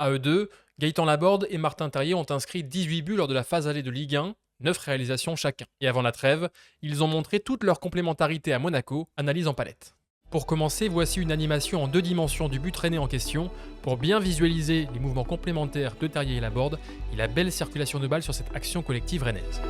À eux deux, Gaëtan Laborde et Martin Terrier ont inscrit 18 buts lors de la phase allée de Ligue 1, 9 réalisations chacun. Et avant la trêve, ils ont montré toute leur complémentarité à Monaco, analyse en palette. Pour commencer, voici une animation en 2 dimensions du but rennais en question, pour bien visualiser les mouvements complémentaires de Terrier et Laborde et la belle circulation de balles sur cette action collective rennaise.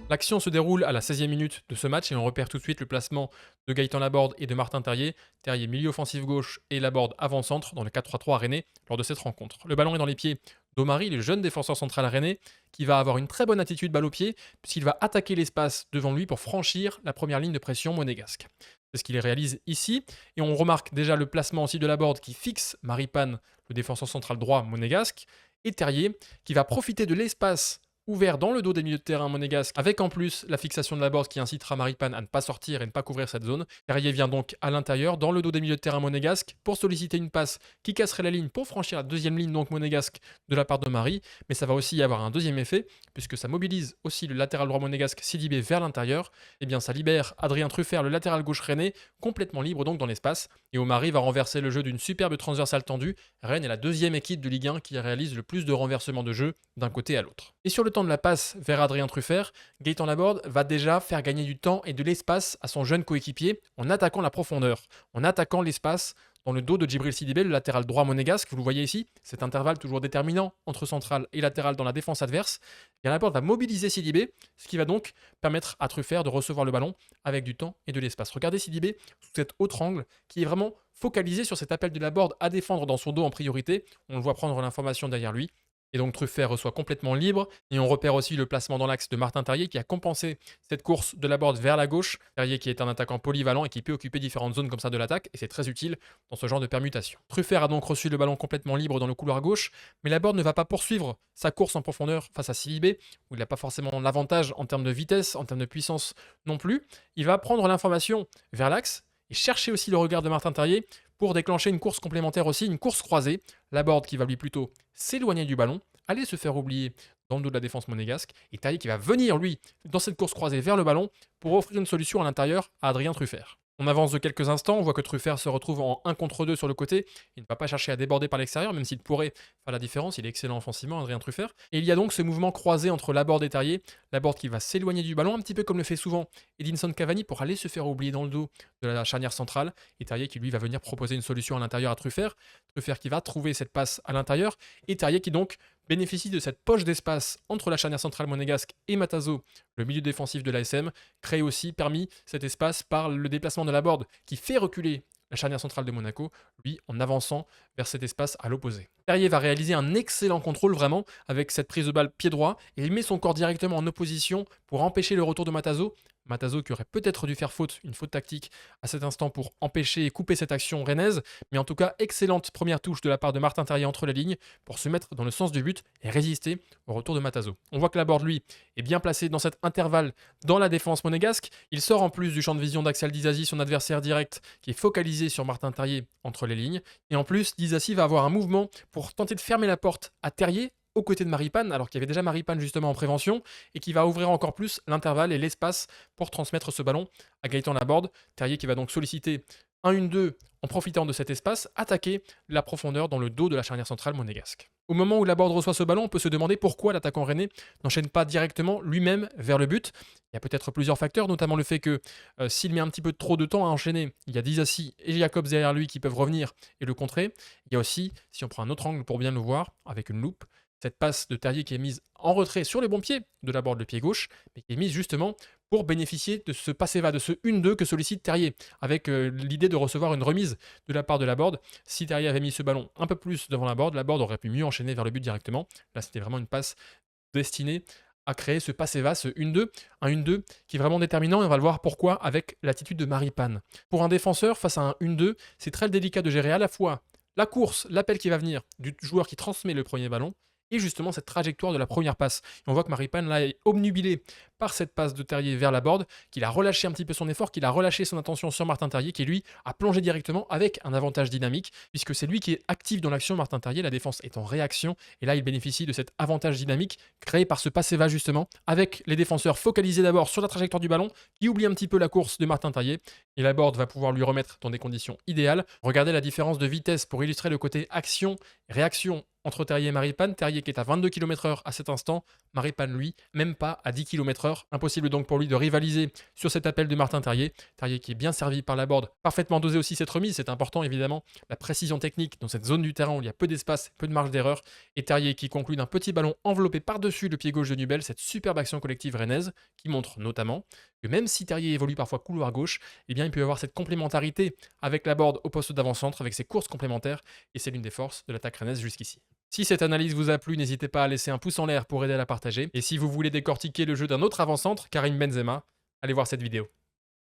L'action se déroule à la 16e minute de ce match et on repère tout de suite le placement de Gaëtan Laborde et de Martin Terrier. Terrier milieu offensif gauche et Laborde avant-centre dans le 4-3-3 rennais lors de cette rencontre. Le ballon est dans les pieds d'Omari, le jeune défenseur central rennais, qui va avoir une très bonne attitude balle au pied puisqu'il va attaquer l'espace devant lui pour franchir la première ligne de pression monégasque. C'est ce qu'il réalise ici et on remarque déjà le placement aussi de Laborde qui fixe Maripane, le défenseur central droit monégasque, et Terrier qui va profiter de l'espace ouvert dans le dos des milieux de terrain monégasques, avec en plus la fixation de Laborde qui incitera Maripane à ne pas sortir et ne pas couvrir cette zone. Terrier vient donc à l'intérieur, dans le dos des milieux de terrain monégasques, pour solliciter une passe qui casserait la ligne pour franchir la deuxième ligne donc monégasque de la part de Marie, mais ça va aussi y avoir un deuxième effet, puisque ça mobilise aussi le latéral droit monégasque Sidibé vers l'intérieur, et bien ça libère Adrien Truffert, le latéral gauche rennais, complètement libre donc dans l'espace, et Omari va renverser le jeu d'une superbe transversale tendue. Rennes est la deuxième équipe de Ligue 1 qui réalise le plus de renversements de jeu d'un côté à l'autre. Et sur le temps de la passe vers Adrien Truffert, Gaëtan Laborde va déjà faire gagner du temps et de l'espace à son jeune coéquipier en attaquant la profondeur, en attaquant l'espace dans le dos de Djibril Sidibé, le latéral droit monégasque. Vous le voyez ici, cet intervalle toujours déterminant entre central et latéral dans la défense adverse. Et Laborde va mobiliser Sidibé, ce qui va donc permettre à Truffert de recevoir le ballon avec du temps et de l'espace. Regardez Sidibé sous cet autre angle qui est vraiment focalisé sur cet appel de Laborde à défendre dans son dos en priorité. On le voit prendre l'information derrière lui. Et donc Truffert reçoit complètement libre. Et on repère aussi le placement dans l'axe de Martin Terrier qui a compensé cette course de Laborde vers la gauche. Terrier qui est un attaquant polyvalent et qui peut occuper différentes zones comme ça de l'attaque. Et c'est très utile dans ce genre de permutation. Truffert a donc reçu le ballon complètement libre dans le couloir gauche. Mais Laborde ne va pas poursuivre sa course en profondeur face à Sidibé, où il n'a pas forcément l'avantage en termes de vitesse, en termes de puissance non plus. Il va prendre l'information vers l'axe et chercher aussi le regard de Martin Terrier pour déclencher une course complémentaire aussi, une course croisée. Laborde qui va lui plutôt s'éloigner du ballon, aller se faire oublier dans le dos de la défense monégasque, et Terrier qui va venir, lui, dans cette course croisée vers le ballon, pour offrir une solution à l'intérieur à Adrien Truffert. On avance de quelques instants, on voit que Truffert se retrouve en 1 contre 2 sur le côté, il ne va pas chercher à déborder par l'extérieur, même s'il pourrait faire la différence, il est excellent offensivement, Adrien Truffert. Et il y a donc ce mouvement croisé entre Laborde et Terrier, Laborde qui va s'éloigner du ballon, un petit peu comme le fait souvent Edinson Cavani, pour aller se faire oublier dans le dos de la charnière centrale, et Terrier qui lui va venir proposer une solution à l'intérieur à Truffert, Truffert qui va trouver cette passe à l'intérieur, et Terrier qui donc bénéficie de cette poche d'espace entre la charnière centrale monégasque et Matazo, le milieu défensif de l'ASM, créé aussi, permis cet espace par le déplacement de Laborde qui fait reculer la charnière centrale de Monaco, lui en avançant vers cet espace à l'opposé. Terrier va réaliser un excellent contrôle vraiment avec cette prise de balle pied droit et il met son corps directement en opposition pour empêcher le retour de Matazo. Matazo qui aurait peut-être dû faire faute, une faute tactique à cet instant pour empêcher et couper cette action rennaise, mais en tout cas excellente première touche de la part de Martin Terrier entre les lignes pour se mettre dans le sens du but et résister au retour de Matazo. On voit que Laborde lui est bien placé dans cet intervalle dans la défense monégasque, il sort en plus du champ de vision d'Axel Disasi, son adversaire direct qui est focalisé sur Martin Terrier entre les lignes, et en plus Disasi va avoir un mouvement pour tenter de fermer la porte à Terrier aux côtés de Maripane, alors qu'il y avait déjà Maripane justement en prévention, et qui va ouvrir encore plus l'intervalle et l'espace pour transmettre ce ballon à Gaëtan Laborde. Terrier qui va donc solliciter un 1-2 en profitant de cet espace, attaquer la profondeur dans le dos de la charnière centrale monégasque. Au moment où Laborde reçoit ce ballon, on peut se demander pourquoi l'attaquant rennais n'enchaîne pas directement lui-même vers le but. Il y a peut-être plusieurs facteurs, notamment le fait que s'il met un petit peu trop de temps à enchaîner, il y a Disasi et Jacobs derrière lui qui peuvent revenir et le contrer. Il y a aussi, si on prend un autre angle pour bien le voir, avec une loupe, cette passe de Terrier qui est mise en retrait sur les bons pieds de Laborde, le pied gauche, mais qui est mise justement pour bénéficier de ce passe-va, de ce 1-2 que sollicite Terrier, avec l'idée de recevoir une remise de la part de Laborde. Si Terrier avait mis ce ballon un peu plus devant Laborde aurait pu mieux enchaîner vers le but directement. Là, c'était vraiment une passe destinée à créer ce passe-va, ce 1-2, un 1-2 qui est vraiment déterminant, et on va le voir pourquoi avec l'attitude de Maripane. Pour un défenseur, face à un 1-2, c'est très délicat de gérer à la fois la course, l'appel qui va venir du joueur qui transmet le premier ballon, et justement cette trajectoire de la première passe. Et on voit que Maripane là est obnubilé par cette passe de Terrier vers la board, qu'il a relâché un petit peu son effort, qu'il a relâché son attention sur Martin Terrier, qui lui a plongé directement avec un avantage dynamique, puisque c'est lui qui est actif dans l'action. Martin Terrier, la défense est en réaction, et là il bénéficie de cet avantage dynamique créé par ce passe va justement, avec les défenseurs focalisés d'abord sur la trajectoire du ballon, qui oublie un petit peu la course de Martin Terrier, et la board va pouvoir lui remettre dans des conditions idéales. Regardez la différence de vitesse pour illustrer le côté action, réaction entre Terrier et Maripane. Terrier qui est à 22 km/h à cet instant, Maripane lui, même pas à 10 km/h. Impossible donc pour lui de rivaliser sur cet appel de Martin Terrier. Terrier qui est bien servi par la board, parfaitement dosé aussi cette remise, c'est important évidemment, la précision technique dans cette zone du terrain où il y a peu d'espace, peu de marge d'erreur, et Terrier qui conclut d'un petit ballon enveloppé par-dessus le pied gauche de Nubel, cette superbe action collective rennaise qui montre notamment que même si Terrier évolue parfois couloir gauche, eh bien il peut y avoir cette complémentarité avec la board au poste d'avant-centre, avec ses courses complémentaires, et c'est l'une des forces de l'attaque rennaise jusqu'ici. Si cette analyse vous a plu, n'hésitez pas à laisser un pouce en l'air pour aider à la partager. Et si vous voulez décortiquer le jeu d'un autre avant-centre, Karim Benzema, allez voir cette vidéo.